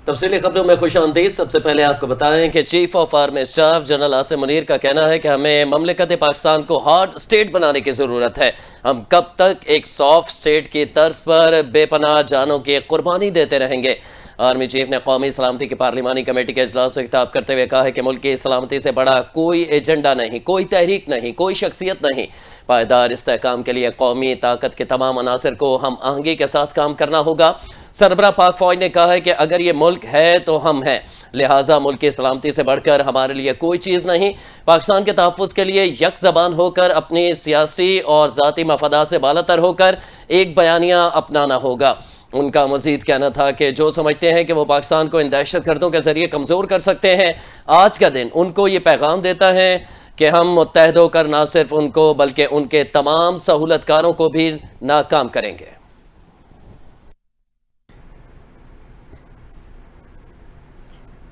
تفصیلی خبروں میں خوش آمدید۔ سب سے پہلے آپ کو بتائیں کہ chief of army staff general Asim Munir کا کہنا ہے کہ ہمیں مملکت پاکستان کو ہارڈ اسٹیٹ بنانے کی ضرورت ہے۔ ہم کب تک ایک سافٹ اسٹیٹ کی طرز پر بے پناہ جانوں کی قربانی دیتے رہیں گے؟ آرمی چیف نے قومی سلامتی کی پارلیمانی کمیٹی کے اجلاس سے خطاب کرتے ہوئے کہا ہے کہ ملک کی سلامتی سے بڑا کوئی ایجنڈا نہیں، کوئی تحریک نہیں، کوئی شخصیت نہیں۔ پائیدار استحکام کے لیے قومی طاقت کے تمام عناصر کو ہم آہنگی کے ساتھ کام کرنا ہوگا۔ سربراہ پاک فوج نے کہا ہے کہ اگر یہ ملک ہے تو ہم ہیں، لہٰذا ملک کی سلامتی سے بڑھ کر ہمارے لیے کوئی چیز نہیں۔ پاکستان کے تحفظ کے لیے یک زبان ہو کر اپنی سیاسی اور ذاتی مفادات سے بالاتر ہو کر ایک بیانیہ اپنانا ہوگا۔ ان کا مزید کہنا تھا کہ جو سمجھتے ہیں کہ وہ پاکستان کو ان دہشت گردوں کے ذریعے کمزور کر سکتے ہیں، آج کا دن ان کو یہ پیغام دیتا ہے کہ ہم متحد ہو کر نہ صرف ان کو بلکہ ان کے تمام سہولت کاروں کو بھی ناکام کریں گے۔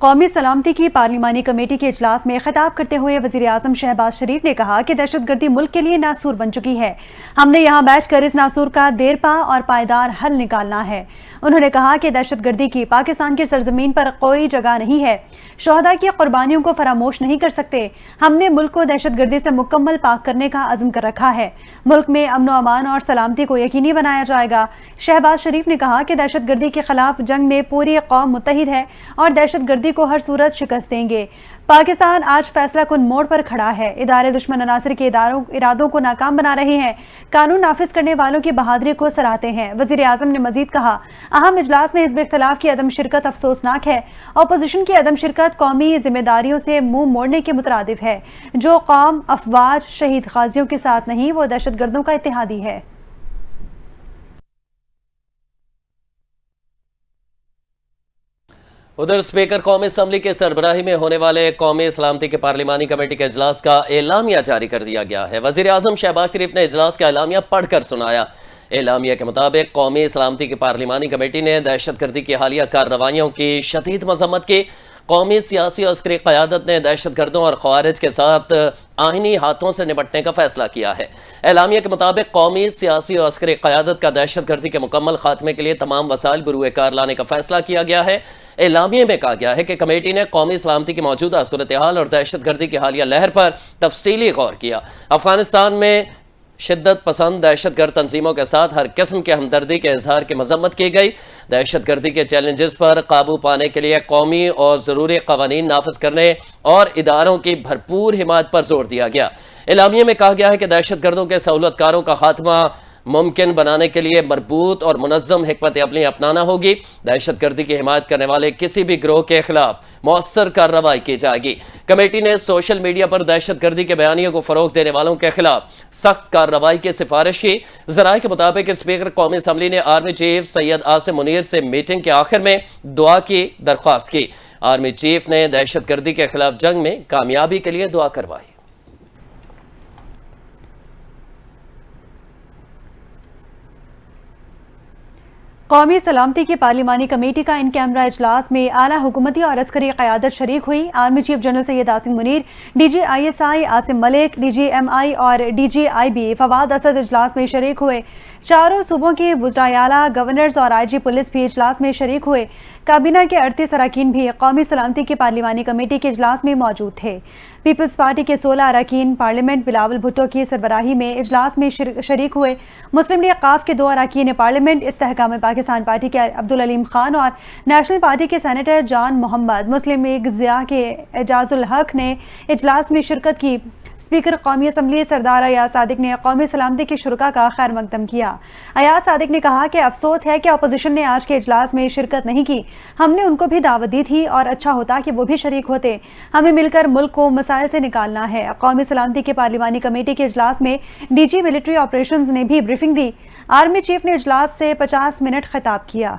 قومی سلامتی کی پارلیمانی کمیٹی کے اجلاس میں خطاب کرتے ہوئے وزیر اعظم شہباز شریف نے کہا کہ دہشت گردی ملک کے لیے ناسور بن چکی ہے۔ ہم نے یہاں بیٹھ کر اس ناسور کا دیر پا اور پائیدار حل نکالنا ہے۔ انہوں نے کہا کہ دہشت گردی کی پاکستان کی سرزمین پر کوئی جگہ نہیں ہے۔ شہداء کی قربانیوں کو فراموش نہیں کر سکتے۔ ہم نے ملک کو دہشت گردی سے مکمل پاک کرنے کا عزم کر رکھا ہے۔ ملک میں امن و امان اور سلامتی کو یقینی بنایا جائے گا۔ شہباز شریف نے کہا کہ دہشت گردی کے خلاف جنگ میں پوری قوم متحد ہے اور دہشت گردی کو ہر صورت شکست دیں گے۔ پاکستان آج فیصلہ کن موڑ پر کھڑا ہے۔ ادارے دشمن عناصر کے ارادوں کو ناکام بنا رہے ہیں، قانون نافذ کرنے والوں کی بہادری کو سراہتے ہیں۔ وزیر اعظم نے مزید کہا، اہم اجلاس میں حزب اختلاف کی عدم شرکت افسوسناک ہے۔ اپوزیشن کی عدم شرکت قومی ذمہ داریوں سے منہ موڑنے کے مترادف ہے۔ جو قوم افواج شہید غازیوں کے ساتھ نہیں، وہ دہشت گردوں کا اتحادی ہے۔ ادھر اسپیکر قومی اسمبلی کے سربراہی میں ہونے والے قومی سلامتی کے پارلیمانی کمیٹی کے اجلاس کا اعلامیہ جاری کر دیا گیا ہے۔ وزیر اعظم شہباز شریف نے اجلاس کا اعلامیہ پڑھ کر سنایا۔ اعلامیہ کے مطابق قومی سلامتی کی پارلیمانی کمیٹی نے دہشت گردی کی حالیہ کارروائیوں کی شدید مذمت کی۔ قومی سیاسی اور عسکری قیادت نے دہشت گردوں اور خوارج کے ساتھ آئینی ہاتھوں سے نمٹنے کا فیصلہ کیا ہے۔ اعلامیہ کے مطابق قومی سیاسی اور عسکری قیادت کا دہشت گردی کے مکمل خاتمے کے لیے تمام وسائل بروئے کار لانے کا فیصلہ کیا گیا ہے۔ اعلامیے میں کہا گیا ہے کہ کمیٹی نے قومی سلامتی کی موجودہ صورتحال اور دہشت گردی کی حالیہ لہر پر تفصیلی غور کیا۔ افغانستان میں شدت پسند دہشت گرد تنظیموں کے ساتھ ہر قسم کے ہمدردی کے اظہار کی مذمت کی گئی۔ دہشت گردی کے چیلنجز پر قابو پانے کے لیے قومی اور ضروری قوانین نافذ کرنے اور اداروں کی بھرپور حمایت پر زور دیا گیا۔ اعلامیے میں کہا گیا ہے کہ دہشت گردوں کے سہولت کاروں کا خاتمہ ممکن بنانے کے لیے مربوط اور منظم حکمت عملی اپنانا ہوگی۔ دہشت گردی کی حمایت کرنے والے کسی بھی گروہ کے خلاف مؤثر کارروائی کی جائے گی۔ کمیٹی نے سوشل میڈیا پر دہشت گردی کے بیانیوں کو فروغ دینے والوں کے خلاف سخت کارروائی کی سفارش کی۔ ذرائع کے مطابق اسپیکر قومی اسمبلی نے آرمی چیف سید عاصم منیر سے میٹنگ کے آخر میں دعا کی درخواست کی۔ آرمی چیف نے دہشت گردی کے خلاف جنگ میں کامیابی کے لیے دعا کروائی۔ قومی سلامتی کی پارلیمانی کمیٹی کا ان کیمرہ اجلاس میں اعلیٰ حکومتی اور عسکری قیادت شریک ہوئی۔ Army chief general Syed Asim Munir, D G I S I Asim Malik, D G M I اور D G I B Fawad Asad اجلاس میں شریک ہوئے۔ چاروں صوبوں کے وزرائے اعلیٰ، گورنرز اور آئی جی پولیس بھی اجلاس میں شریک ہوئے۔ کابینہ کے 38 اراکین بھی قومی سلامتی کی پارلیمانی کمیٹی کے اجلاس میں موجود تھے۔ پیپلز پارٹی کے 16 اراکین پارلیمنٹ بلاول بھٹو کی سربراہی میں اجلاس میں شریک ہوئے۔ مسلم لیگ قاف کے 2 اراکین پارلیمنٹ، استحکام پاکستان پارٹی کے عبدالعلیم خان اور نیشنل پارٹی کے سینیٹر جان محمد، مسلم لیگ ضیاء کے اعجاز الحق نے اجلاس میں شرکت کی۔ اسپیکر قومی اسمبلی سردار ایاز صادق نے قومی سلامتی کے شرکاء کا خیر مقدم کیا۔ ایاز صادق نے کہا کہ افسوس ہے کہ اپوزیشن نے آج کے اجلاس میں شرکت نہیں کی۔ ہم نے ان کو بھی دعوت دی تھی اور اچھا ہوتا کہ وہ بھی شریک ہوتے۔ ہمیں مل کر ملک کو مسائل سے نکالنا ہے۔ قومی سلامتی کے پارلیمانی کمیٹی کے اجلاس میں ڈی جی ملٹری آپریشنز نے بھی بریفنگ دی۔ آرمی چیف نے اجلاس سے 50 منٹ خطاب کیا۔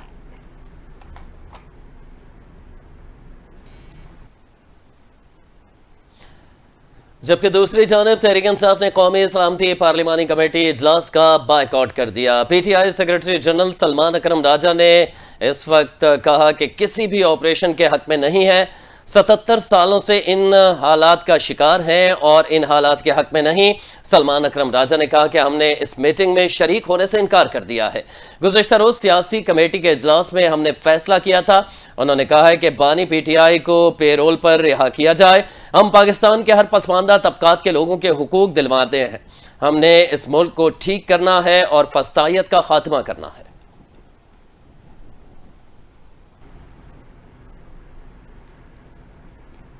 جبکہ دوسری جانب تحریک انصاف نے قومی سلامتی پارلیمانی کمیٹی اجلاس کا بائیکاٹ کر دیا۔ P T I secretary general Salman Akram Raja نے اس وقت کہا کہ کسی بھی آپریشن کے حق میں نہیں ہے۔ 77 سالوں سے ان حالات کا شکار ہیں اور ان حالات کے حق میں نہیں۔ سلمان اکرم راجہ نے کہا کہ ہم نے اس میٹنگ میں شریک ہونے سے انکار کر دیا ہے۔ گزشتہ روز سیاسی کمیٹی کے اجلاس میں ہم نے فیصلہ کیا تھا۔ انہوں نے کہا ہے کہ بانی پی ٹی آئی کو پے رول پر رہا کیا جائے۔ ہم پاکستان کے ہر پسماندہ طبقات کے لوگوں کے حقوق دلواتے ہیں۔ ہم نے اس ملک کو ٹھیک کرنا ہے اور فسطائیت کا خاتمہ کرنا ہے۔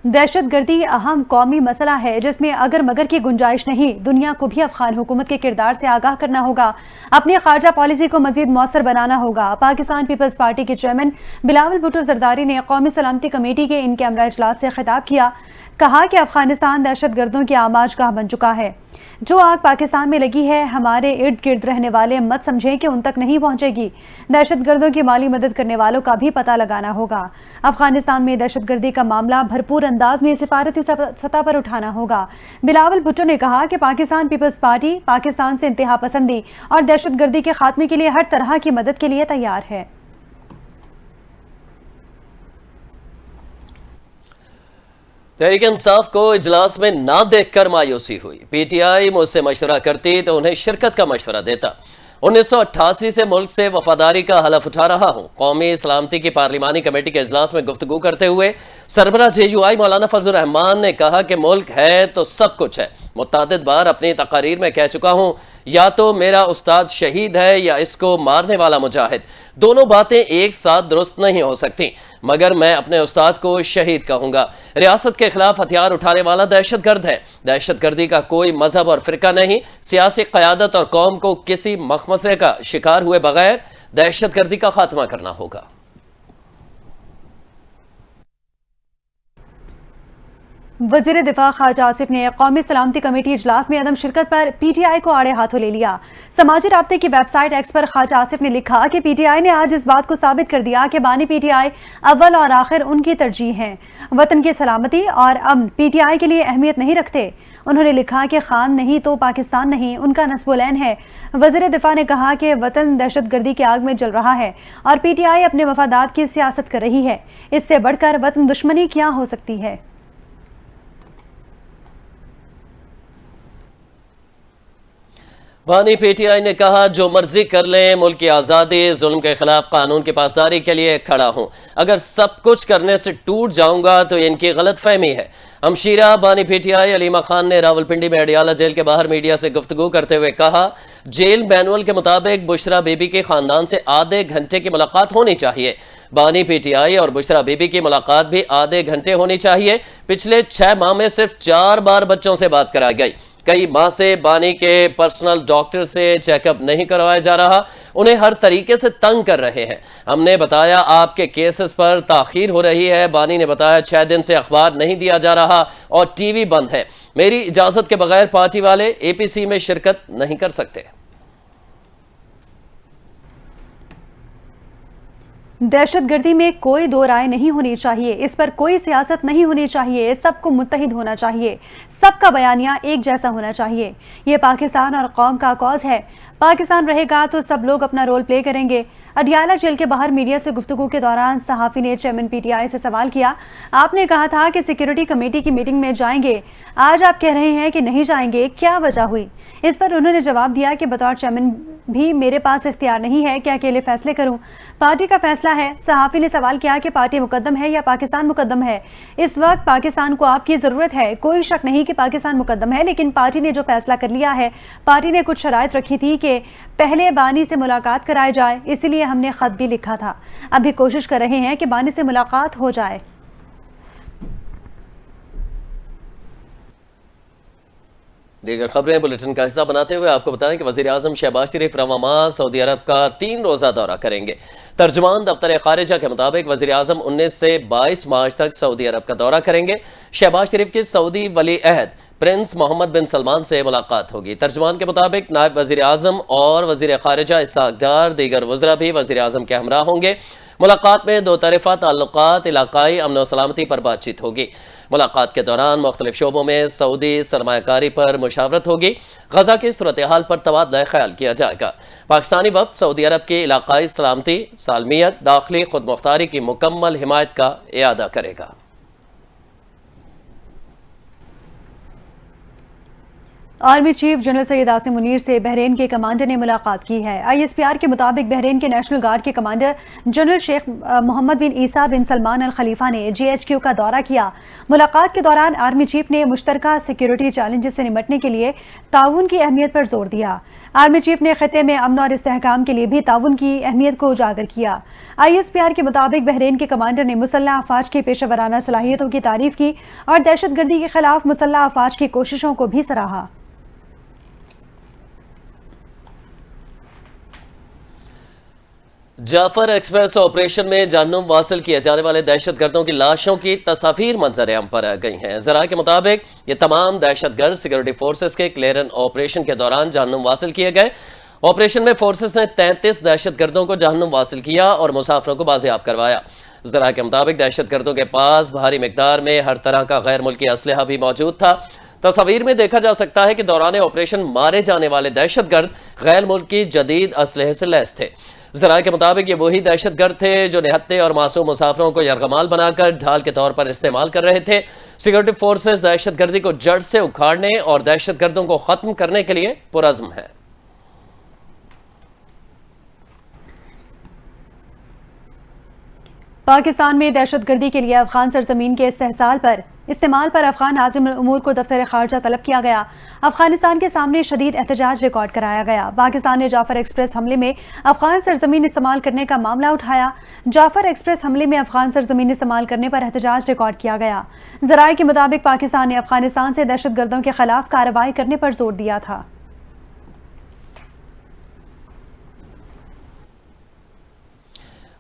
دہشت گردی اہم قومی مسئلہ ہے جس میں اگر مگر کی گنجائش نہیں۔ دنیا کو بھی افغان حکومت کے کردار سے آگاہ کرنا ہوگا، اپنی خارجہ پالیسی کو مزید مؤثر بنانا ہوگا۔ پاکستان پیپلز پارٹی کے چیئرمین بلاول بھٹو زرداری نے قومی سلامتی کمیٹی کے ان کیمرہ اجلاس سے خطاب کیا، کہا کہ افغانستان دہشت گردوں کی آماج گاہ بن چکا ہے۔ جو آگ پاکستان میں لگی ہے ہمارے ارد گرد رہنے والے مت سمجھیں کہ ان تک نہیں پہنچے گی۔ دہشت گردوں کی مالی مدد کرنے والوں کا بھی پتہ لگانا ہوگا۔ افغانستان میں دہشت گردی کا معاملہ بھرپور انداز میں سفارتی سطح پر اٹھانا ہوگا۔ بلاول بھٹو نے کہا کہ پاکستان پیپلز پارٹی پاکستان سے انتہا پسندی اور دہشت گردی کے خاتمے کے لیے ہر طرح کی مدد کے لیے تیار ہے۔ تحریک انصاف کو اجلاس میں نہ دیکھ کر مایوسی ہوئی۔ پی ٹی آئی مجھ سے مشورہ کرتی تو انہیں شرکت کا مشورہ دیتا۔ 1988 سے ملک سے وفاداری کا حلف اٹھا رہا ہوں۔ قومی سلامتی کی پارلیمانی کمیٹی کے اجلاس میں گفتگو کرتے ہوئے سربراہ جے یو آئی مولانا فضل الرحمان نے کہا کہ ملک ہے تو سب کچھ ہے۔ متعدد بار اپنی تقاریر میں کہہ چکا ہوں، یا تو میرا استاد شہید ہے یا اس کو مارنے والا مجاہد۔ دونوں باتیں ایک ساتھ درست نہیں ہو سکتی، مگر میں اپنے استاد کو شہید کہوں گا۔ ریاست کے خلاف ہتھیار اٹھانے والا دہشت گرد ہے۔ دہشت گردی کا کوئی مذہب اور فرقہ نہیں۔ سیاسی قیادت اور قوم کو کسی مخمصے کا شکار ہوئے بغیر دہشت گردی کا خاتمہ کرنا ہوگا۔ وزیر دفاع خواجہ آصف نے قومی سلامتی کمیٹی اجلاس میں عدم شرکت پر پی ٹی آئی کو آڑے ہاتھوں لے لیا۔ سماجی رابطے کی ویب سائٹ ایکس پر خواجہ آصف نے لکھا کہ پی ٹی آئی نے آج اس بات کو ثابت کر دیا کہ بانی پی ٹی آئی اول اور آخر ان کی ترجیح ہیں۔ وطن کی سلامتی اور امن پی ٹی آئی کے لیے اہمیت نہیں رکھتے۔ انہوں نے لکھا کہ خان نہیں تو پاکستان نہیں، ان کا نصب العین ہے۔ وزیر دفاع نے کہا کہ وطن دہشت گردی کی آگ میں جل رہا ہے اور پی ٹی آئی اپنے مفادات کی سیاست کر رہی ہے۔ اس سے بڑھ کر وطن دشمنی کیا ہو سکتی ہے؟ بانی پی ٹی آئی نے کہا جو مرضی کر لیں، ملک کی آزادی، ظلم کے خلاف قانون کی پاسداری کے لیے کھڑا ہوں۔ اگر سب کچھ کرنے سے ٹوٹ جاؤں گا تو ان کی غلط فہمی ہے۔ ہمشیرہ بانی پی ٹی آئی علیمہ خان نے راولپنڈی میں اڈیالہ جیل کے باہر میڈیا سے گفتگو کرتے ہوئے کہا، جیل مینول کے مطابق بشرا بی بی کے خاندان سے آدھے گھنٹے کی ملاقات ہونی چاہیے۔ بانی پی ٹی آئی اور بشرا بی بی کی ملاقات بھی آدھے گھنٹے ہونی چاہیے۔ پچھلے 6 ماہ میں صرف 4 بار بچوں سے بات کرائی گئی۔ کئی ماہ سے بانی کے پرسنل ڈاکٹر سے چیک اپ نہیں کروایا جا رہا، انہیں ہر طریقے سے تنگ کر رہے ہیں۔ ہم نے بتایا آپ کے کیسز پر تاخیر ہو رہی ہے۔ بانی نے بتایا 6 دن سے اخبار نہیں دیا جا رہا اور ٹی وی بند ہے۔ میری اجازت کے بغیر پارٹی والے اے پی سی میں شرکت نہیں کر سکتے۔ دہشت گردی میں کوئی دو رائے نہیں ہونی چاہیے، اس پر کوئی سیاست نہیں ہونی چاہیے، سب کو متحد ہونا چاہیے، سب کا بیانیہ ایک جیسا ہونا چاہیے۔ یہ پاکستان اور قوم کا کاز ہے۔ پاکستان رہے گا تو سب لوگ اپنا رول پلے کریں گے۔ اڈیالہ جیل کے باہر میڈیا سے گفتگو کے دوران صحافی نے چیئرمین پی ٹی آئی سے سوال کیا، آپ نے کہا تھا کہ سیکیورٹی کمیٹی کی میٹنگ میں جائیں گے، آج آپ کہہ رہے ہیں کہ نہیں جائیں گے، کیا وجہ ہوئی؟ اس پر انہوں نے جواب دیا کہ بطور چیئرمین بھی میرے پاس اختیار نہیں ہے کہ اکیلے فیصلے کروں، پارٹی کا فیصلہ ہے۔ صحافی نے سوال کیا کہ پارٹی مقدم ہے یا پاکستان مقدم ہے؟ اس وقت پاکستان کو آپ کی ضرورت ہے، کوئی شک نہیں کہ پاکستان مقدم ہے، لیکن پارٹی نے جو فیصلہ کر لیا ہے، پارٹی نے کچھ شرائط رکھی تھی کہ پہلے بانی سے ملاقات کرائی جائے، اسی لیے ہم نے خط بھی لکھا تھا۔ اب بھی کوشش کر رہے ہیں کہ بانی سے ملاقات ہو جائے۔ دیگر خبریں بلیٹن کا حصہ بناتے ہوئے آپ کو بتائیں کہ وزیر اعظم شہباز شریف رواں ماہ سعودی عرب کا 3 روزہ دورہ کریں گے۔ ترجمان دفتر خارجہ کے مطابق وزیر اعظم 19 سے 22 مارچ تک سعودی عرب کا دورہ کریں گے۔ شہباز شریف کی سعودی ولی عہد پرنس محمد بن سلمان سے ملاقات ہوگی۔ ترجمان کے مطابق نائب وزیر اعظم اور وزیر خارجہ اسحاق ڈار دیگر وزراء بھی وزیر اعظم کے ہمراہ ہوں گے۔ ملاقات میں 2 طرفہ تعلقات، علاقائی امن و سلامتی پر بات چیت ہوگی۔ ملاقات کے دوران مختلف شعبوں میں سعودی سرمایہ کاری پر مشاورت ہوگی۔ غزہ کی صورتحال پر تبادلہ خیال کیا جائے گا۔ پاکستانی وفد سعودی عرب کی علاقائی سلامتی، سالمیت، داخلی خود مختاری کی مکمل حمایت کا اعادہ کرے گا۔ Army chief general Syed Asim Munir سے بحرین کے کمانڈر نے ملاقات کی ہے۔ ISPR کے مطابق بحرین کے نیشنل گارڈ کے کمانڈر جنرل شیخ محمد بن عیسیٰ بن سلمان الخلیفہ نے GHQ کا دورہ کیا۔ ملاقات کے دوران آرمی چیف نے مشترکہ سیکیورٹی چیلنجز سے نمٹنے کے لیے تعاون کی اہمیت پر زور دیا۔ آرمی چیف نے خطے میں امن اور استحکام کے لیے بھی تعاون کی اہمیت کو اجاگر کیا۔ ISPR کے مطابق بحرین کے کمانڈر نے مسلح افواج کی پیشہ ورانہ صلاحیتوں کی تعریف کی اور دہشت گردی کے خلاف مسلح افواج کی کوششوں کو بھی سراہا۔ جعفر ایکسپریس آپریشن میں جہنم واصل کیے جانے والے دہشت گردوں کی لاشوں کی تصاویر منظر عام پر آ گئی ہیں۔ ذرائع کے مطابق یہ تمام دہشت گرد سیکورٹی فورسز کے کلیئرن آپریشن کے دوران جہنم واصل کیے گئے۔ آپریشن میں فورسز نے 33 دہشت گردوں کو جہنم واصل کیا اور مسافروں کو بازیاب کروایا۔ ذرائع کے مطابق دہشت گردوں کے پاس بھاری مقدار میں ہر طرح کا غیر ملکی اسلحہ بھی موجود تھا۔ تصاویر میں دیکھا جا سکتا ہے کہ دوران آپریشن مارے جانے والے دہشت گرد غیر ملکی جدید اسلحے سے لیس تھے۔ ذرائع کے مطابق یہ وہی دہشت گرد تھے جو نہتے اور معصوم مسافروں کو یرغمال بنا کر ڈھال کے طور پر استعمال کر رہے تھے۔ سیکورٹی فورسز دہشت گردی کو جڑ سے اکھاڑنے اور دہشت گردوں کو ختم کرنے کے لیے پرعزم ہیں۔ پاکستان میں دہشت گردی کے لیے افغان سرزمین کے استعمال پر افغان ناظم الامور کو دفتر خارجہ طلب کیا گیا۔ افغانستان کے سامنے شدید احتجاج ریکارڈ کرایا گیا۔ پاکستان نے جعفر ایکسپریس حملے میں افغان سرزمین استعمال کرنے کا معاملہ اٹھایا۔ جعفر ایکسپریس حملے میں افغان سرزمین استعمال کرنے پر احتجاج ریکارڈ کیا گیا۔ ذرائع کے مطابق پاکستان نے افغانستان سے دہشت گردوں کے خلاف کارروائی کرنے پر زور دیا تھا۔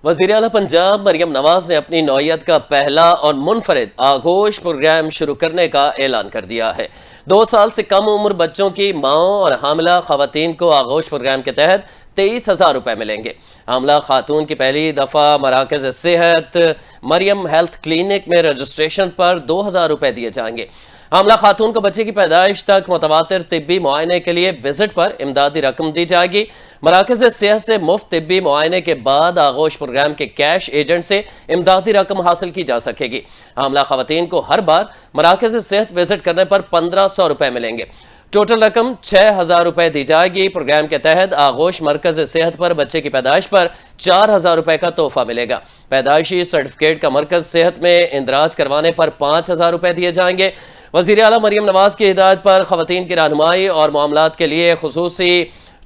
وزیر اعلیٰ پنجاب مریم نواز نے اپنی نوعیت کا پہلا اور منفرد آغوش پروگرام شروع کرنے کا اعلان کر دیا ہے۔ 2 سال سے کم عمر بچوں کی ماؤں اور حاملہ خواتین کو آغوش پروگرام کے تحت 23,000 روپے ملیں گے۔ حاملہ خاتون کی پہلی دفعہ مراکز صحت مریم ہیلتھ کلینک میں رجسٹریشن پر 2,000 روپے دیے جائیں گے۔ حاملہ خاتون کو بچے کی پیدائش تک متواتر طبی معائنے کے لیے وزٹ پر امدادی رقم دی جائے گی۔ مراکز صحت سے مفت طبی معائنے کے بعد آغوش پروگرام کے کیش ایجنٹ سے امدادی رقم حاصل کی جا سکے گی۔ حاملہ خواتین کو ہر بار مراکز صحت وزٹ کرنے پر 1,500 روپے ملیں گے۔ ٹوٹل رقم 6,000 روپے دی جائے گی۔ پروگرام کے تحت آغوش مرکز صحت پر بچے کی پیدائش پر 4,000 روپے کا تحفہ ملے گا۔ پیدائشی سرٹیفکیٹ کا مرکز صحت میں اندراج کروانے پر 5,000 روپے دیے جائیں گے۔ وزیر اعلیٰ مریم نواز کی ہدایت پر خواتین کی رہنمائی اور معاملات کے لیے خصوصی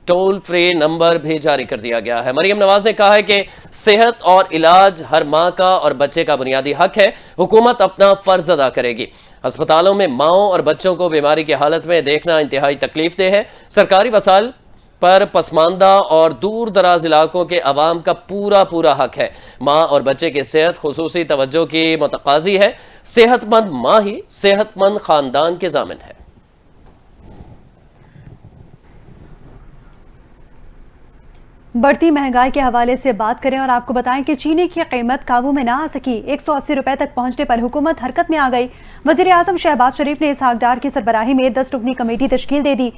ٹول فری نمبر بھی جاری کر دیا گیا ہے۔ مریم نواز نے کہا ہے کہ صحت اور علاج ہر ماں کا اور بچے کا بنیادی حق ہے۔ حکومت اپنا فرض ادا کرے گی۔ ہسپتالوں میں ماؤں اور بچوں کو بیماری کی حالت میں دیکھنا انتہائی تکلیف دہ ہے۔ سرکاری وسائل پر پسماندہ اور دور دراز علاقوں کے عوام کا پورا حق ہے۔ ماں اور بچے کی صحت خصوصی توجہ کی متقاضی ہے۔ صحت مند ماں ہی صحت مند خاندان کے ضامن ہے۔ بڑھتی مہنگائی کے حوالے سے بات کریں اور آپ کو بتائیں کہ چینی کی قیمت قابو میں نہ آ سکی۔ 180 روپے تک پہنچنے پر حکومت حرکت میں آ گئی۔ وزیر اعظم شہباز شریف نے اسحاق ڈار کی سربراہی میں 10 رکنی کمیٹی تشکیل دے دی۔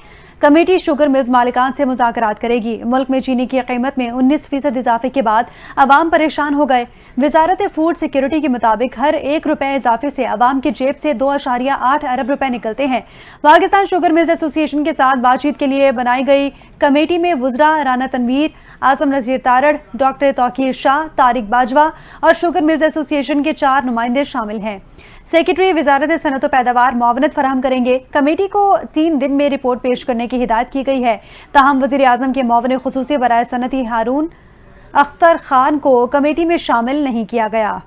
کمیٹی شوگر ملز مالکان سے مذاکرات کرے گی۔ ملک میں چینی کی قیمت میں 19% اضافے کے بعد عوام پریشان ہو گئے۔ وزارت فوڈ سیکیورٹی کے مطابق ہر 1 روپے اضافے سے عوام کی جیب سے 2.8 ارب روپے نکلتے ہیں۔ پاکستان شوگر ملز ایسوسی ایشن کے ساتھ بات چیت کے لیے بنائی گئی کمیٹی میں وزراء رانا تنویر، اعظم نذیر تارڑ، ڈاکٹر توقیر شاہ، طارق باجوہ اور شوگر ملز ایسوسی ایشن کے 4 نمائندے شامل ہیں۔ سیکریٹری وزارت صنعت و پیداوار معاونت فراہم کریں گے۔ کمیٹی کو 3 دن میں رپورٹ پیش کرنے کی ہدایت کی گئی ہے۔ تاہم وزیر اعظم کے معاون خصوصی برائے صنعتی ہارون اختر خان کو کمیٹی میں شامل نہیں کیا گیا۔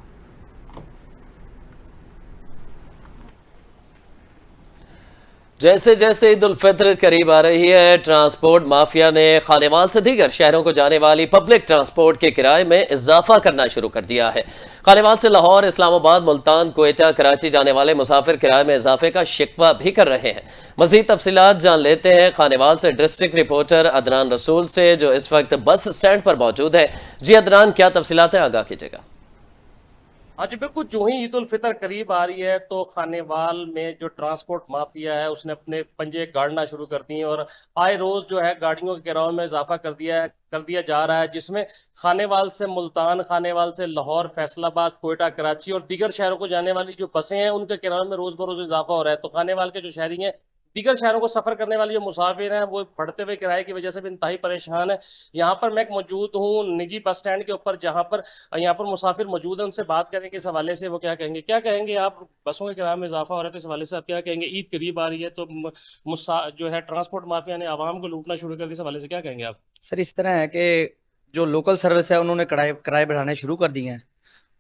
جیسے جیسے عید الفطر قریب آ رہی ہے، ٹرانسپورٹ مافیا نے خانیوال سے دیگر شہروں کو جانے والی پبلک ٹرانسپورٹ کے کرائے میں اضافہ کرنا شروع کر دیا ہے۔ خانیوال سے لاہور، اسلام آباد، ملتان، کوئٹہ، کراچی جانے والے مسافر کرائے میں اضافے کا شکوہ بھی کر رہے ہیں۔ مزید تفصیلات جان لیتے ہیں خانیوال سے ڈسٹرکٹ رپورٹر عدنان رسول سے، جو اس وقت بس سٹینڈ پر موجود ہے۔ جی عدنان، کیا تفصیلات ہیں؟ آگاہ کیجیے گا۔ آج بالکل جو ہی عید الفطر قریب آ رہی ہے تو خانیوال میں جو ٹرانسپورٹ مافیا ہے اس نے اپنے پنجے گاڑنا شروع کر دیے اور آئے روز جو ہے گاڑیوں کے کرایوں میں اضافہ کر دیا جا رہا ہے، جس میں خانیوال سے ملتان، خانیوال سے لاہور، فیصل آباد، کوئٹہ، کراچی اور دیگر شہروں کو جانے والی جو بسیں ہیں ان کے کرایوں میں روز بروز اضافہ ہو رہا ہے۔ تو خانیوال کے جو شہری ہیں دیگر شہروں کو سفر کرنے والے جو مسافر ہیں وہ بڑھتے ہوئے کرائے کی وجہ سے بھی انتہائی پریشان ہیں. یہاں پر میں موجود ہوں نجی بس اسٹینڈ کے اوپر, جہاں پر یہاں پر مسافر موجود ہیں. ان سے بات کریں کہ اس حوالے سے وہ کیا کہیں گے آپ. بسوں کے کرایے میں اضافہ ہو رہا ہے تو اس حوالے سے آپ کیا کہیں گے؟ عید قریب آ رہی ہے تو جو ہے ٹرانسپورٹ مافیا نے عوام کو لوٹنا شروع کر دیا, اس حوالے سے کیا کہیں گے آپ؟ سر اس طرح ہے کہ جو لوکل سروس ہے انہوں نے کرائے بڑھانے شروع کر دیے ہیں,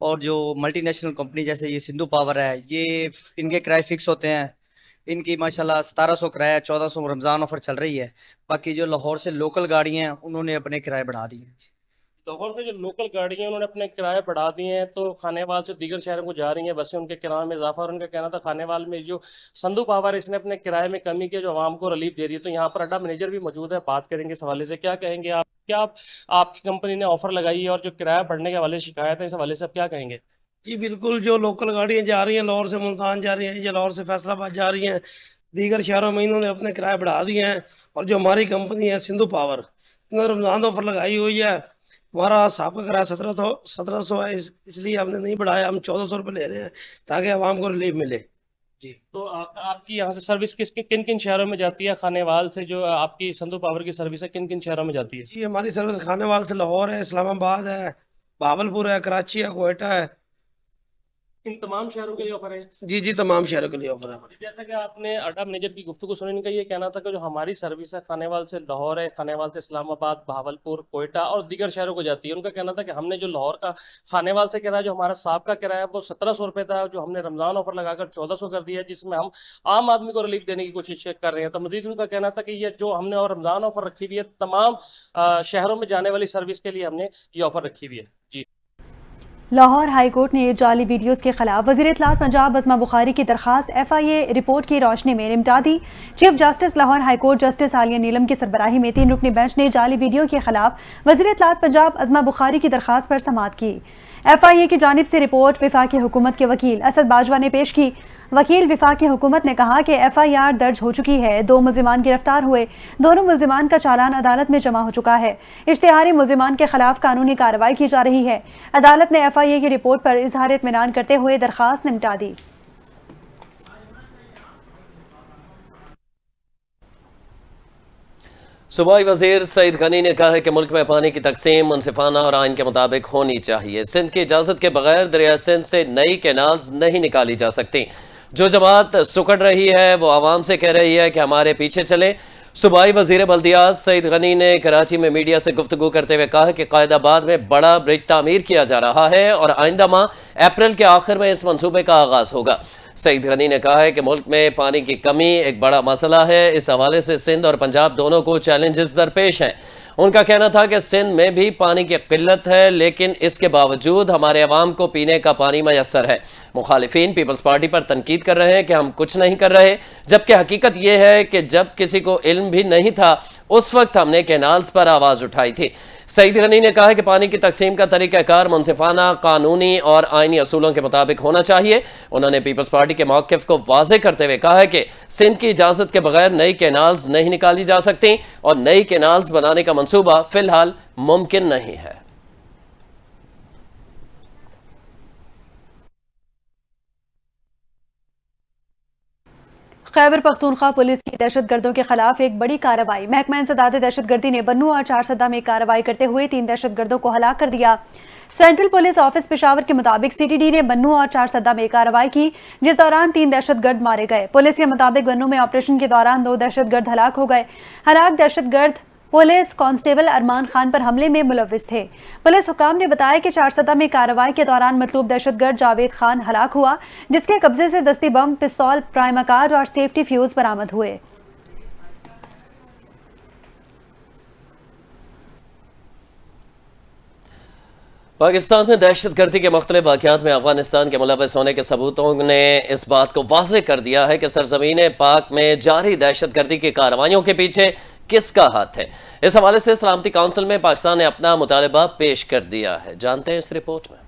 اور جو ملٹی نیشنل کمپنی جیسے یہ سندھو پاور ہے, یہ ان کے کرائے فکس ہوتے ہیں. ان کی ماشاءاللہ 1700 کرایہ, 1400 رمضان آفر چل رہی ہے. باقی جو لاہور سے لوکل گاڑی ہیں انہوں نے اپنے کرائے بڑھا دیے ہیں. لاہور سے جو لوکل گاڑی ہیں انہوں نے اپنے کرائے بڑھا دیے ہیں, تو خانے وال سے دیگر شہروں کو جا رہی ہیں بسیں, ان کے کرائے میں اضافہ. اور ان کا کہنا تھا خانے وال میں جو سندھو پاور اس نے اپنے کرائے میں کمی کی جو عوام کو ریلیف دے رہی ہے. تو یہاں پر اڈا مینیجر بھی موجود ہے, بات کریں گے اس حوالے سے. کیا کہیں گے آپ, کیا آپ کی کمپنی نے آفر لگائی ہے اور جو کرایہ بڑھنے کے حوالے سے شکایت ہے, اس حوالے سے آپ کیا کہیں گے؟ جی بالکل, جو لوکل گاڑیاں جا رہی ہیں لاہور سے ملتان جا رہی ہیں یا لاہور سے فیصل آباد جا رہی ہیں, دیگر شہروں میں انہوں نے اپنے کرائے بڑھا دیے ہیں. اور جو ہماری کمپنی ہے سندھو پاور, انہوں نے رمضان آفر لگائی ہوئی ہے. ہمارا صاحب کا کرایہ 1700 ہے, اس لیے ہم نے نہیں بڑھایا, ہم 1400 روپے لے رہے ہیں تاکہ عوام کو ریلیف ملے. جی تو آپ کی یہاں سے سروس کن کن شہروں میں جاتی ہے؟ خانے وال سے جو آپ کی سندھو پاور کی سروس ہے کن کن شہروں میں جاتی ہے؟ جی ہماری سروس خانے وال سے لاہور ہے, اسلام آباد ہے, بہاولپور ہے, کراچی ہے, کوئٹہ ہے. ان تمام شہروں کے لیے آفر ہے؟ جی تمام شہروں کے لیے آفر ہے. جیسا کہ آپ نے اڈا مینیجر کی گفتگو سنی, ان کا یہ کہنا تھا کہ جو ہماری سروس ہے خانے وال سے لاہور ہے, خانے وال سے اسلام آباد, بہاولپور, کوئٹہ اور دیگر شہروں کو جاتی ہے. ان کا کہنا تھا کہ ہم نے جو لاہور کا خانے وال سے کرایہ جو ہمارا صاحب کا کرایہ وہ 1700 روپے تھا, جو ہم نے رمضان آفر لگا کر 1400 کر دیا, جس میں ہم عام آدمی کو ریلیف دینے کی کوشش کر رہے ہیں. تو مزید ان کا کہنا تھا کہ یہ جو ہم نے اور رمضان آفر رکھی ہوئی ہے تمام شہروں میں جانے والی سروس کے لیے ہم نے یہ آفر رکھی ہوئی ہے. جی لاہور ہائی کورٹ نے جعلی ویڈیوز کے خلاف وزیر اطلاعات پنجاب عظمہ بخاری کی درخواست FIA رپورٹ کی روشنی میں نمٹا دی. Chief justice Lahore high court justice Aliya Neelam کی سربراہی میں 3 رکنی بینچ نے جعلی ویڈیو کے خلاف وزیر اطلاعات پنجاب عظمہ بخاری کی درخواست پر سماعت کی. FIA کی جانب سے رپورٹ وفاقی حکومت کے وکیل اسد باجوہ نے پیش کی. وکیل وفاقی حکومت نے کہا کہ FIR درج ہو چکی ہے, 2 ملزمان گرفتار ہوئے, دونوں ملزمان کا چالان عدالت میں جمع ہو چکا ہے. اشتہاری ملزمان کے خلاف قانونی کارروائی کی جا رہی ہے. عدالت نے FIA کی رپورٹ پر اظہار اطمینان کرتے ہوئے درخواست نمٹا دی. صوبائی وزیر سعید غنی نے کہا ہے کہ ملک میں پانی کی تقسیم منصفانہ اور آئین کے مطابق ہونی چاہیے. سندھ کی اجازت کے بغیر دریائے سندھ سے نئی کینالز نہیں نکالی جا سکتی. جو جماعت سکڑ رہی ہے وہ عوام سے کہہ رہی ہے کہ ہمارے پیچھے چلیں. صوبائی وزیر بلدیات سعید غنی نے کراچی میں میڈیا سے گفتگو کرتے ہوئے کہا کہ قائد آباد میں بڑا برج تعمیر کیا جا رہا ہے اور آئندہ ماہ اپریل کے آخر میں اس منصوبے کا آغاز ہوگا. سعید غنی نے کہا ہے کہ ملک میں پانی کی کمی ایک بڑا مسئلہ ہے. اس حوالے سے سندھ اور پنجاب دونوں کو چیلنجز درپیش ہیں. ان کا کہنا تھا کہ سندھ میں بھی پانی کی قلت ہے, لیکن اس کے باوجود ہمارے عوام کو پینے کا پانی میسر ہے. مخالفین پیپلز پارٹی پر تنقید کر رہے ہیں کہ ہم کچھ نہیں کر رہے, جبکہ حقیقت یہ ہے کہ جب کسی کو علم بھی نہیں تھا اس وقت ہم نے کینالز پر آواز اٹھائی تھی. سعید غنی نے کہا کہ پانی کی تقسیم کا طریقہ کار منصفانہ, قانونی اور آئینی اصولوں کے مطابق ہونا چاہیے. انہوں نے پیپلز پارٹی کے موقف کو واضح کرتے ہوئے کہا ہے کہ سندھ کی اجازت کے بغیر نئی کینالز نہیں نکالی جا سکتی اور نئی کینالز بنانے کا منصوبہ فی الحال ممکن نہیں ہے. خیبر پختونخوا پولیس کی دہشت گردوں کے خلاف ایک بڑی کارروائی. محکمہ انسداد دہشت گردی نے بنو اور 4 سدہ میں کارروائی کرتے ہوئے 3 دہشت گردوں کو ہلاک کر دیا. سینٹرل پولیس آفس پشاور کے مطابق CTD نے بنو اور 4 سدہ میں کارروائی کی, جس دوران 3 دہشت گرد مارے گئے. پولیس کے مطابق بنو میں آپریشن کے دوران 2 دہشت گرد ہلاک ہو گئے. ہلاک دہشت گرد پولیس کانسٹیبل ارمان خان پر حملے میں ملوث تھے. پولیس حکام نے بتایا کہ 4 سدہ میں کارروائی کے دوران مطلوب دہشت گرد جاوید خان ہلاک ہوا, جس کے قبضے سے دستی بم, پستول, پرائمر کارڈ اور سیفٹی فیوز برآمد ہوئے. پاکستان میں دہشت گردی کے مختلف واقعات میں افغانستان کے ملوث ہونے کے ثبوتوں نے اس بات کو واضح کر دیا ہے کہ سرزمین پاک میں جاری دہشت گردی کی کارروائیوں کے پیچھے کس کا ہاتھ ہے. اس حوالے سے سلامتی کونسل میں پاکستان نے اپنا مطالبہ پیش کر دیا ہے. جانتے ہیں اس رپورٹ میں.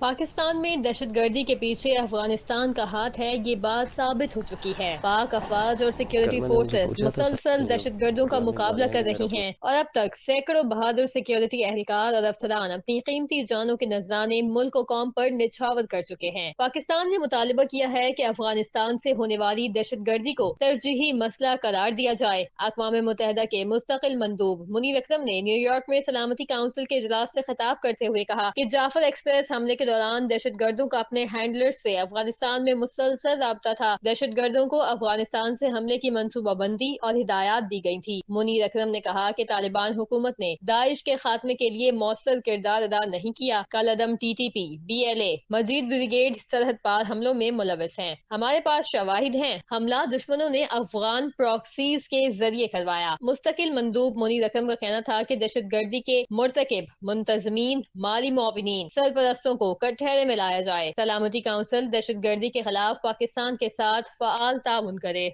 پاکستان میں دہشت گردی کے پیچھے افغانستان کا ہاتھ ہے، یہ بات ثابت ہو چکی ہے۔ پاک افواج اور سیکیورٹی فورسز مسلسل دہشت گردوں کا مقابلہ کر رہی ہیں اور اب تک سینکڑوں بہادر سیکیورٹی اہلکار اور افسران اپنی قیمتی جانوں کے نذرانے ملک و قوم پر نچھاور کر چکے ہیں۔ پاکستان نے مطالبہ کیا ہے کہ افغانستان سے ہونے والی دہشت گردی کو ترجیحی مسئلہ قرار دیا جائے۔ اقوام متحدہ کے مستقل مندوب منیر اکرم نے نیو یارک میں سلامتی کونسل کے اجلاس سے خطاب کرتے ہوئے کہا کہ جعفر ایکسپریس حملے کے دوران دہشت گردوں کا اپنے ہینڈلر سے افغانستان میں مسلسل رابطہ تھا۔ دہشت گردوں کو افغانستان سے حملے کی منصوبہ بندی اور ہدایات دی گئی تھی۔ منیر اکرم نے کہا کہ طالبان حکومت نے داعش کے خاتمے کے لیے مؤثر کردار ادا نہیں کیا۔ کل عدم TTP، BLA، مزید بریگیڈ سرحد پار حملوں میں ملوث ہیں۔ ہمارے پاس شواہد ہیں۔ حملہ دشمنوں نے افغان پراکسیز کے ذریعے کروایا۔ مستقل مندوب منیر اکرم کا کہنا تھا کہ دہشت گردی کے مرتکب، منتظمین، مالی معاونین، سرپرستوں کو کٹہرے میں لایا جائے۔ سلامتی کونسل دہشت گردی کے خلاف پاکستان کے ساتھ فعال تعاون کرے۔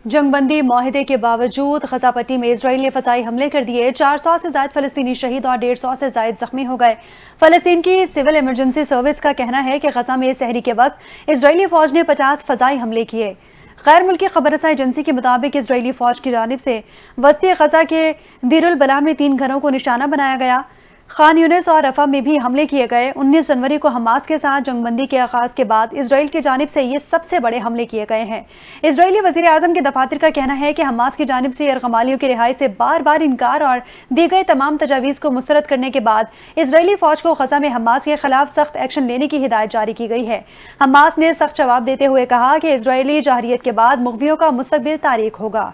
جنگ بندی معاہدے کے باوجود غزہ پٹی میں اسرائیل نے فضائی حملے کر دیے، 400 سے زائد فلسطینی شہید اور 150 سے زائد زخمی ہو گئے۔ فلسطین کی سول ایمرجنسی سروس کا کہنا ہے کہ غزہ میں سحری کے وقت اسرائیلی فوج نے 50 فضائی حملے کیے۔ غیر ملکی خبر رساں ایجنسی کے مطابق اسرائیلی فوج کی جانب سے وسطی غزہ کے دیر البلح میں 3 گھروں کو نشانہ بنایا گیا۔ خان یونس اور رفح میں بھی حملے کیے گئے۔ 19 جنوری کو حماس کے ساتھ جنگ بندی کے آغاز کے بعد اسرائیل کی جانب سے یہ سب سے بڑے حملے کیے گئے ہیں۔ اسرائیلی وزیر اعظم کے دفاتر کا کہنا ہے کہ حماس کی جانب سے یرغمالیوں کی رہائی سے بار بار انکار اور دی گئی تمام تجاویز کو مسترد کرنے کے بعد اسرائیلی فوج کو غزہ میں حماس کے خلاف سخت ایکشن لینے کی ہدایت جاری کی گئی ہے۔ حماس نے سخت جواب دیتے ہوئے کہا کہ اسرائیلی جارحیت کے بعد مغویوں کا مستقبل تاریک ہوگا۔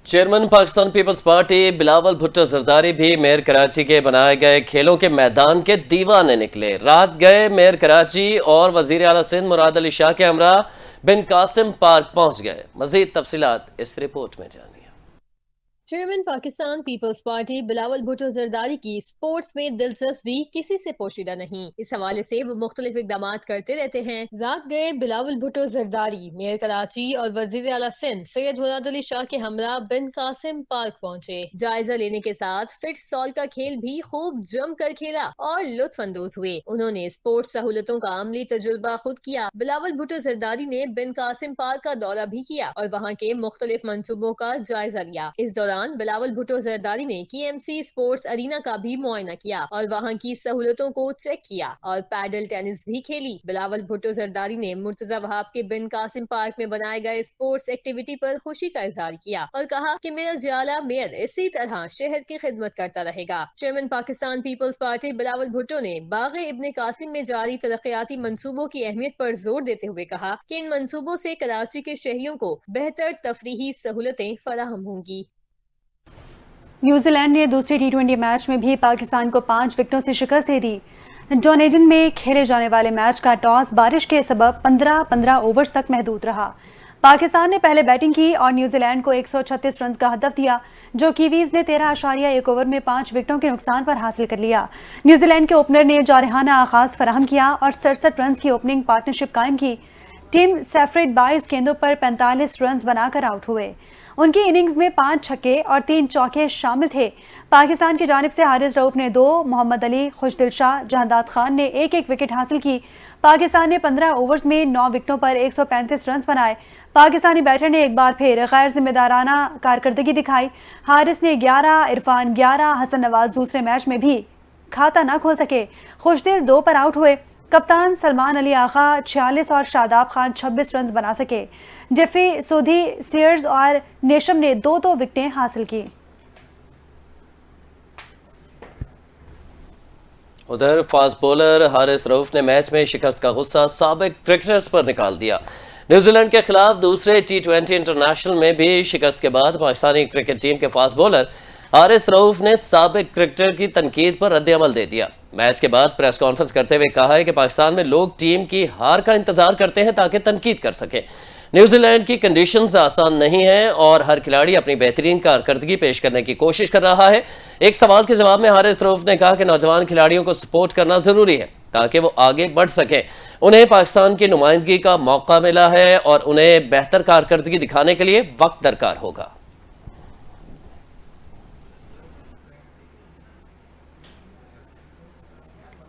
Chairman Pakistan Peoples party Bilawal Bhutto Zardari بھی میئر کراچی کے بنائے گئے کھیلوں کے میدان کے دیوانے نکلے۔ رات گئے میئر کراچی اور وزیر اعلیٰ سندھ مراد علی شاہ کے ہمراہ بن قاسم پارک پہنچ گئے۔ مزید تفصیلات اس رپورٹ میں جانیے۔ Chairman Pakistan Peoples party Bilawal Bhutto Zardari کی سپورٹس میں دلچسپی کسی سے پوشیدہ نہیں، اس حوالے سے وہ مختلف اقدامات کرتے رہتے ہیں۔ رات گئے بلاول بھٹو زرداری میئر کراچی اور وزیر اعلیٰ سندھ سید مراد علی شاہ کے ہمراہ بن قاسم پارک پہنچے۔ جائزہ لینے کے ساتھ فٹ سال کا کھیل بھی خوب جم کر کھیلا اور لطف اندوز ہوئے۔ انہوں نے سپورٹس سہولتوں کا عملی تجربہ خود کیا۔ بلاول بھٹو زرداری نے بن قاسم پارک کا دورہ بھی کیا اور وہاں کے مختلف منصوبوں کا جائزہ لیا۔ اس دوران بلاول بھٹو زرداری نے KMC سپورٹس ارینا کا بھی معائنہ کیا اور وہاں کی سہولتوں کو چیک کیا اور پیڈل ٹینس بھی کھیلی۔ بلاول بھٹو زرداری نے مرتضی وہاب کے بن قاسم پارک میں بنائے گئے سپورٹس ایکٹیویٹی پر خوشی کا اظہار کیا اور کہا کہ میرا جیالہ میئر اسی طرح شہر کی خدمت کرتا رہے گا۔ Chairman Pakistan Peoples party Bilawal Bhutto نے باغ ابن قاسم میں جاری ترقیاتی منصوبوں کی اہمیت پر زور دیتے ہوئے کہا کہ ان منصوبوں سے کراچی کے شہریوں کو بہتر تفریحی سہولتیں فراہم ہوں گی۔ نیوزی لینڈ نے دوسرے T20 میچ میں بھی پاکستان کو 5 وکٹوں سے شکست دے دی۔ ڈونیجن میں کھیلے جانے والے میچ کا ٹاس بارش کے سبب 15 اوورز تک محدود رہا۔ پاکستان نے پہلے بیٹنگ کی اور نیوزی لینڈ کو 136 رنز کا ہدف دیا، جو کیویز نے 13.1 اوور میں 5 وکٹوں کے نقصان پر حاصل کر لیا۔ نیوزی لینڈ کے اوپنر نے جارحانہ آغاز فراہم کیا اور 67 رنز کی اوپننگ پارٹنرشپ قائم کی۔ ٹیم سیفرڈ 22 گیندوں پر 45 رنز بنا کر آؤٹ ہوئے۔ ان کی اننگز میں 5 چھکے اور 3 چوکے شامل تھے۔ پاکستان کی جانب سے حارث رؤف نے 2، محمد علی، خوشدل شاہ، جہانداد خان نے 1 وکٹ حاصل کی۔ پاکستان نے 15 اوورز میں 9 وکٹوں پر 135 رنز بنائے۔ پاکستانی بیٹر نے ایک بار پھر غیر ذمہ دارانہ کارکردگی دکھائی۔ حارث نے 11، عرفان 11، حسن نواز دوسرے میچ میں بھی کھاتا نہ کھول سکے۔ خوشدل 2 پر آؤٹ ہوئے۔ کپتان سلمان علی آغا 46 اور شاداب خان 26 رنز بنا سکے۔ جیفری سودھی، سیئرز اور نیشم نے 2 وکٹیں حاصل کی۔ ادھر فاسٹ بولر حارث رؤف نے میچ میں شکست کا غصہ سابق کرکٹرز پر نکال دیا۔ نیوزی لینڈ کے خلاف دوسرے T20 انٹرنیشنل میں بھی شکست کے بعد پاکستانی کرکٹ ٹیم کے فاسٹ بولر حارث رؤف نے سابق کرکٹر کی تنقید پر رد عمل دے دیا۔ میچ کے بعد پریس کانفرنس کرتے ہوئے کہا ہے کہ پاکستان میں لوگ ٹیم کی ہار کا انتظار کرتے ہیں تاکہ تنقید کر سکیں۔ نیوزی لینڈ کی کنڈیشنز آسان نہیں ہیں اور ہر کھلاڑی اپنی بہترین کارکردگی پیش کرنے کی کوشش کر رہا ہے۔ ایک سوال کے جواب میں حارث رؤف نے کہا کہ نوجوان کھلاڑیوں کو سپورٹ کرنا ضروری ہے تاکہ وہ آگے بڑھ سکیں۔ انہیں پاکستان کی نمائندگی کا موقع ملا ہے اور انہیں بہتر کارکردگی دکھانے کے لیے وقت درکار ہوگا۔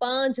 5